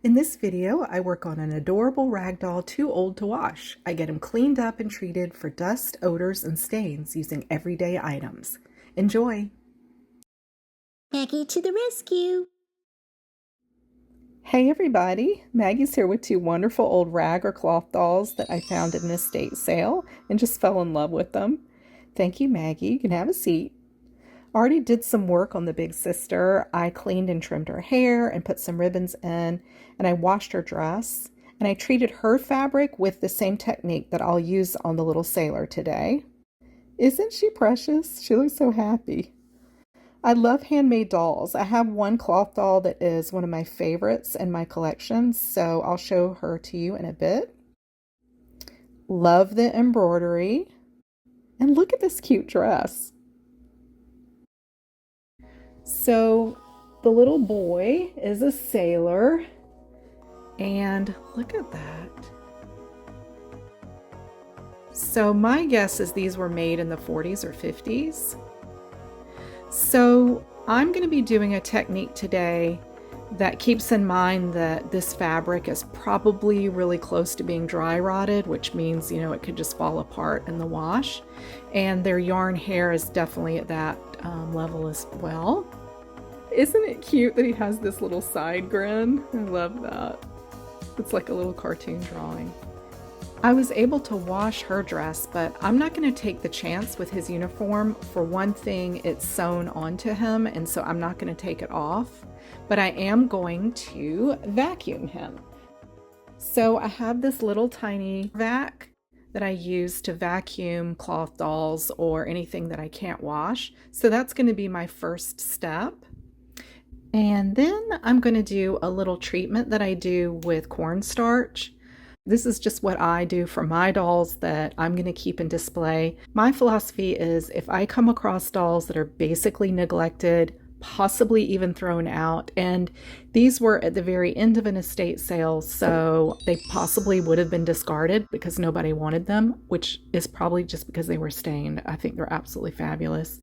In this video, I work on an adorable ragdoll too old to wash. I get him cleaned up and treated for dust, odors, and stains using everyday items. Enjoy! Maggie to the rescue! Hey everybody! Maggie's here with two wonderful old rag or cloth dolls that I found at an estate sale and just fell in love with them. Thank you, Maggie. You can have a seat. Already did some work on the big sister. I cleaned and trimmed her hair and put some ribbons in, and I washed her dress, and I treated her fabric with the same technique that I'll use on the little sailor today. Isn't she precious? She looks so happy. I love handmade dolls. I have one cloth doll that is one of my favorites in my collection, so I'll show her to you in a bit. Love the embroidery. And look at this cute dress. So the little boy is a sailor, and look at that. So my guess is these were made in the 40s or 50s. So I'm going to be doing a technique today that keeps in mind that this fabric is probably really close to being dry rotted, which means, it could just fall apart in the wash. And their yarn hair is definitely at that level as well. Isn't it cute that he has this little side grin? I love that. It's like a little cartoon drawing. I was able to wash her dress, but I'm not going to take the chance with his uniform. For one thing, it's sewn onto him, and so I'm not going to take it off, but I am going to vacuum him. So I have this little tiny vac that I use to vacuum cloth dolls or anything that I can't wash. So that's going to be my first step. And then I'm going to do a little treatment that I do with cornstarch. This is just what I do for my dolls that I'm going to keep in display. My philosophy is if I come across dolls that are basically neglected, possibly even thrown out, and these were at the very end of an estate sale, so they possibly would have been discarded because nobody wanted them, which is probably just because they were stained. I think they're absolutely fabulous.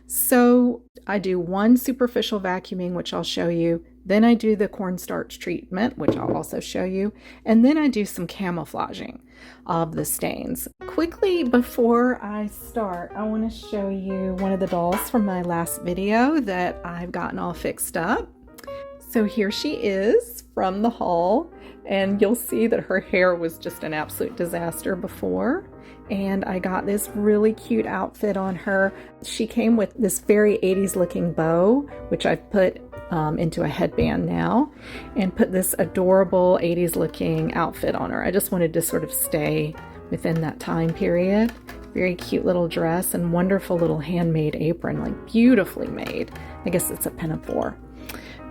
So I do one superficial vacuuming, which I'll show you. Then I do the cornstarch treatment, which I'll also show you. And then I do some camouflaging of the stains. Quickly before I start, I want to show you one of the dolls from my last video that I've gotten all fixed up. So here she is from the haul, and you'll see that her hair was just an absolute disaster before. And I got this really cute outfit on her. She came with this very 80s looking bow, which I've put into a headband now, and put this adorable 80s looking outfit on her. I just wanted to sort of stay within that time period. Very cute little dress and wonderful little handmade apron, like beautifully made. I guess it's a pinafore.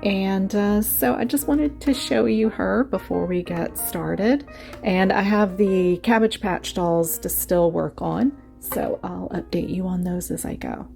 And so I just wanted to show you her before we get started. And I have the Cabbage Patch dolls to still work on, so I'll update you on those as I go.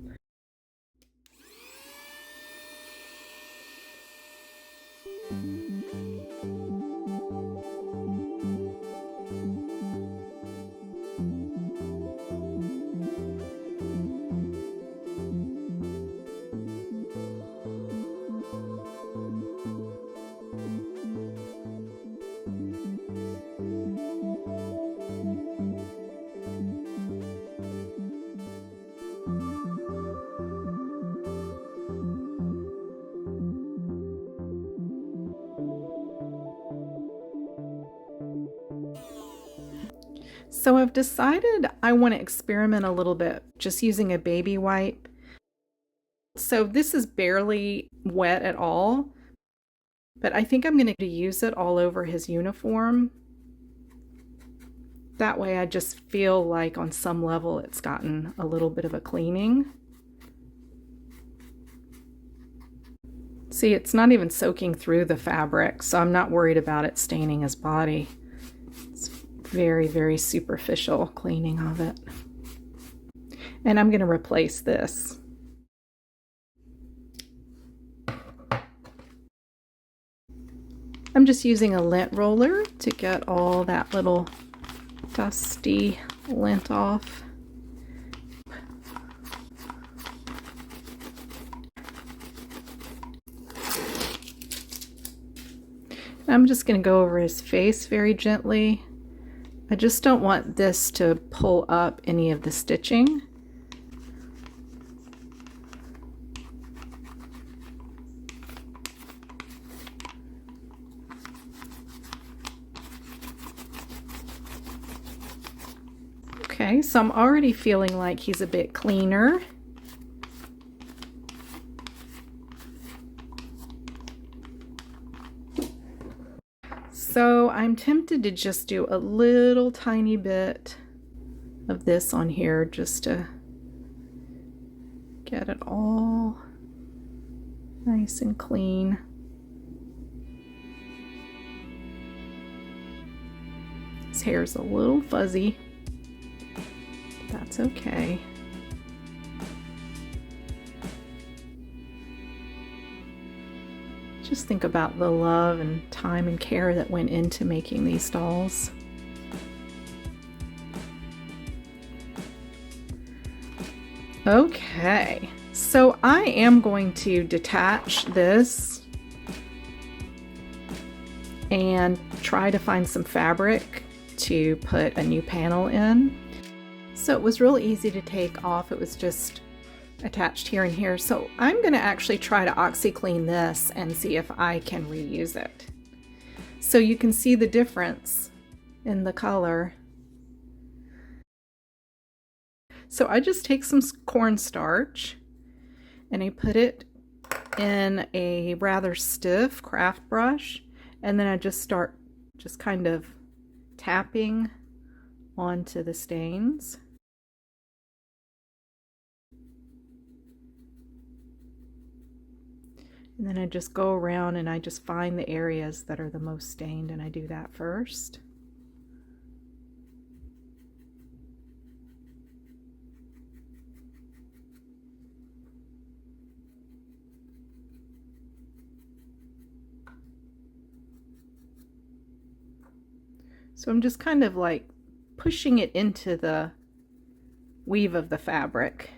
So I've decided I want to experiment a little bit just using a baby wipe. So this is barely wet at all, but I think I'm going to use it all over his uniform. That way I just feel like on some level it's gotten a little bit of a cleaning. See, it's not even soaking through the fabric, so I'm not worried about it staining his body. It's very, very superficial cleaning of it. And I'm going to replace this. I'm just using a lint roller to get all that little dusty lint off. I'm just going to go over his face very gently. I just don't want this to pull up any of the stitching. Okay, so I'm already feeling like he's a bit cleaner. So I'm tempted to just do a little tiny bit of this on here just to get it all nice and clean. His hair's a little fuzzy. That's okay. Just think about the love and time and care that went into making these dolls. Okay, so I am going to detach this and try to find some fabric to put a new panel in. So it was real easy to take off. It was just attached here and here. So I'm going to actually try to OxyClean this and see if I can reuse it. So you can see the difference in the color. So I just take some cornstarch and I put it in a rather stiff craft brush, and then I just start just kind of tapping onto the stains. And then I just go around and I just find the areas that are the most stained, and I do that first. So I'm just kind of like pushing it into the weave of the fabric.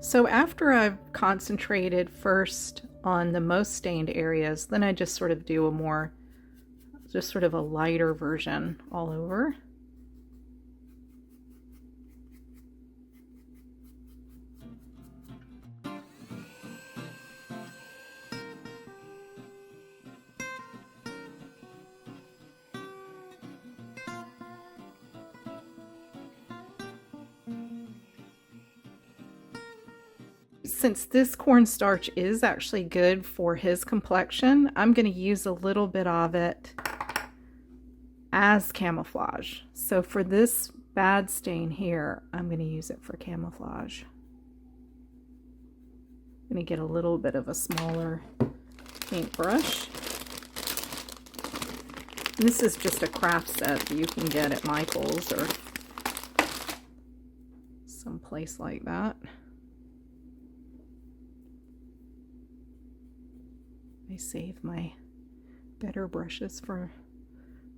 So after I've concentrated first on the most stained areas, then I just sort of do a more, just sort of a lighter version all over. Since this cornstarch is actually good for his complexion, I'm going to use a little bit of it as camouflage. So for this bad stain here, I'm going to use it for camouflage. I'm going to get a little bit of a smaller paintbrush. This is just a craft set that you can get at Michael's or someplace like that. I save my better brushes for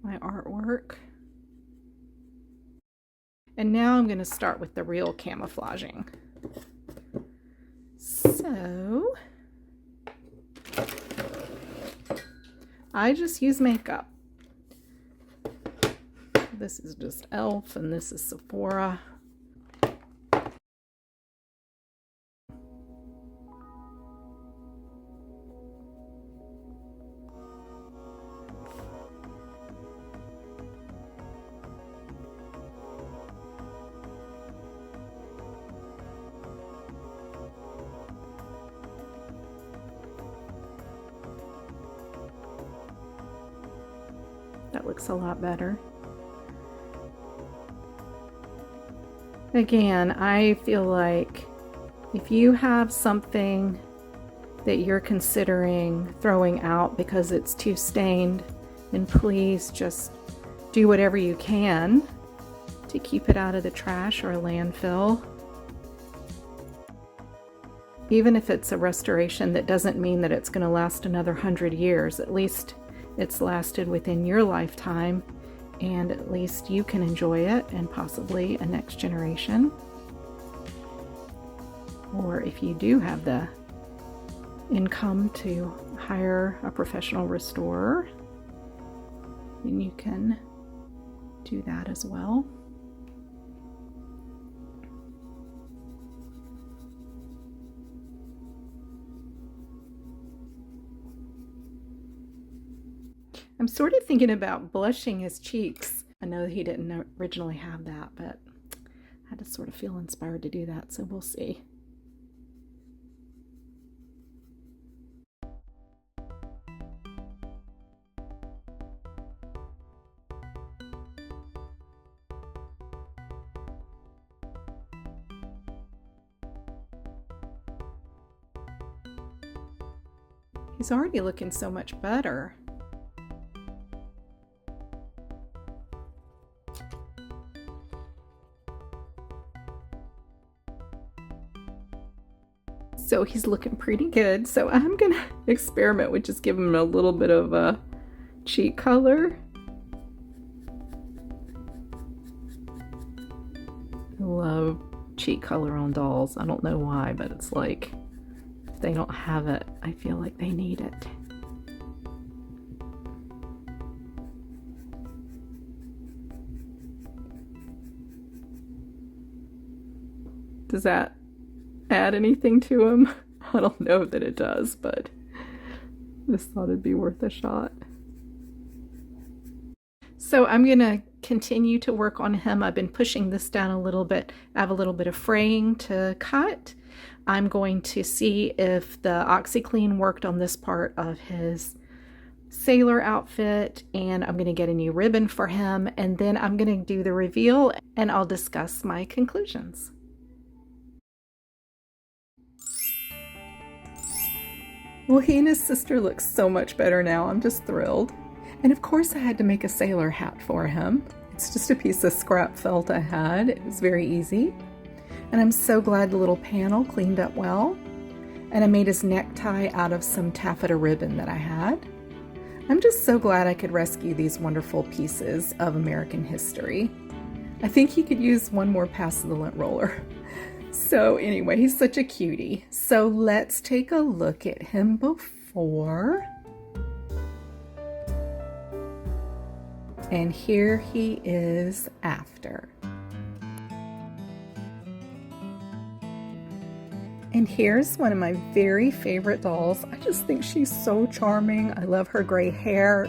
my artwork. And now I'm going to start with the real camouflaging. So I just use makeup. This is just e.l.f. and this is Sephora. That looks a lot better. Again, I feel like if you have something that you're considering throwing out because it's too stained, then please just do whatever you can to keep it out of the trash or a landfill. Even if it's a restoration, that doesn't mean that it's going to last another 100 years. At least it's lasted within your lifetime, and at least you can enjoy it and possibly a next generation. Or if you do have the income to hire a professional restorer, then you can do that as well. I'm sort of thinking about blushing his cheeks. I know he didn't originally have that, but I had to sort of feel inspired to do that, so we'll see. He's already looking so much better. So he's looking pretty good. So I'm gonna experiment with just giving him a little bit of a cheek color. I love cheek color on dolls. I don't know why, but it's like if they don't have it, I feel like they need it. Does that add anything to him? I don't know that it does, but just thought it'd be worth a shot. So I'm gonna continue to work on him. I've been pushing this down a little bit. I have a little bit of fraying to cut. I'm going to see if the OxyClean worked on this part of his sailor outfit, and I'm gonna get a new ribbon for him, and then I'm gonna do the reveal and I'll discuss my conclusions. Well, he and his sister look so much better now. I'm just thrilled. And of course I had to make a sailor hat for him. It's just a piece of scrap felt I had. It was very easy. And I'm so glad the little panel cleaned up well. And I made his necktie out of some taffeta ribbon that I had. I'm just so glad I could rescue these wonderful pieces of American history. I think he could use one more pass of the lint roller. So anyway, he's such a cutie. So let's take a look at him before. And here he is after. And here's one of my very favorite dolls. I just think she's so charming. I love her gray hair.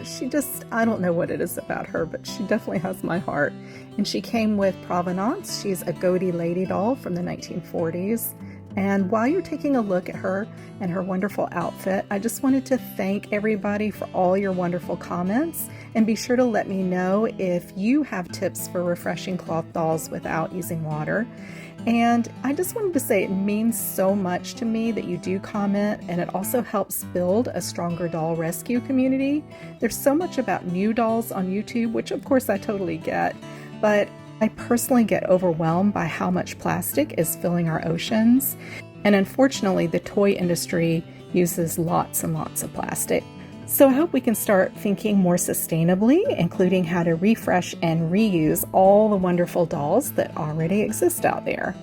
I don't know what it is about her, but she definitely has my heart. And she came with Provenance. She's a Gaudy lady doll from the 1940s. And while you're taking a look at her and her wonderful outfit, I just wanted to thank everybody for all your wonderful comments. And be sure to let me know if you have tips for refreshing cloth dolls without using water. And I just wanted to say it means so much to me that you do comment, and it also helps build a stronger doll rescue community. There's so much about new dolls on YouTube, which of course I totally get, but I personally get overwhelmed by how much plastic is filling our oceans. And unfortunately, the toy industry uses lots and lots of plastic. So I hope we can start thinking more sustainably, including how to refresh and reuse all the wonderful dolls that already exist out there.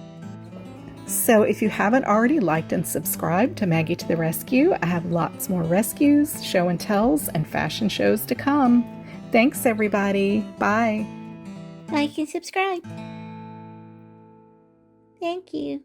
So if you haven't already liked and subscribed to Maggie to the Rescue, I have lots more rescues, show and tells, and fashion shows to come. Thanks everybody. Bye. Like and subscribe. Thank you.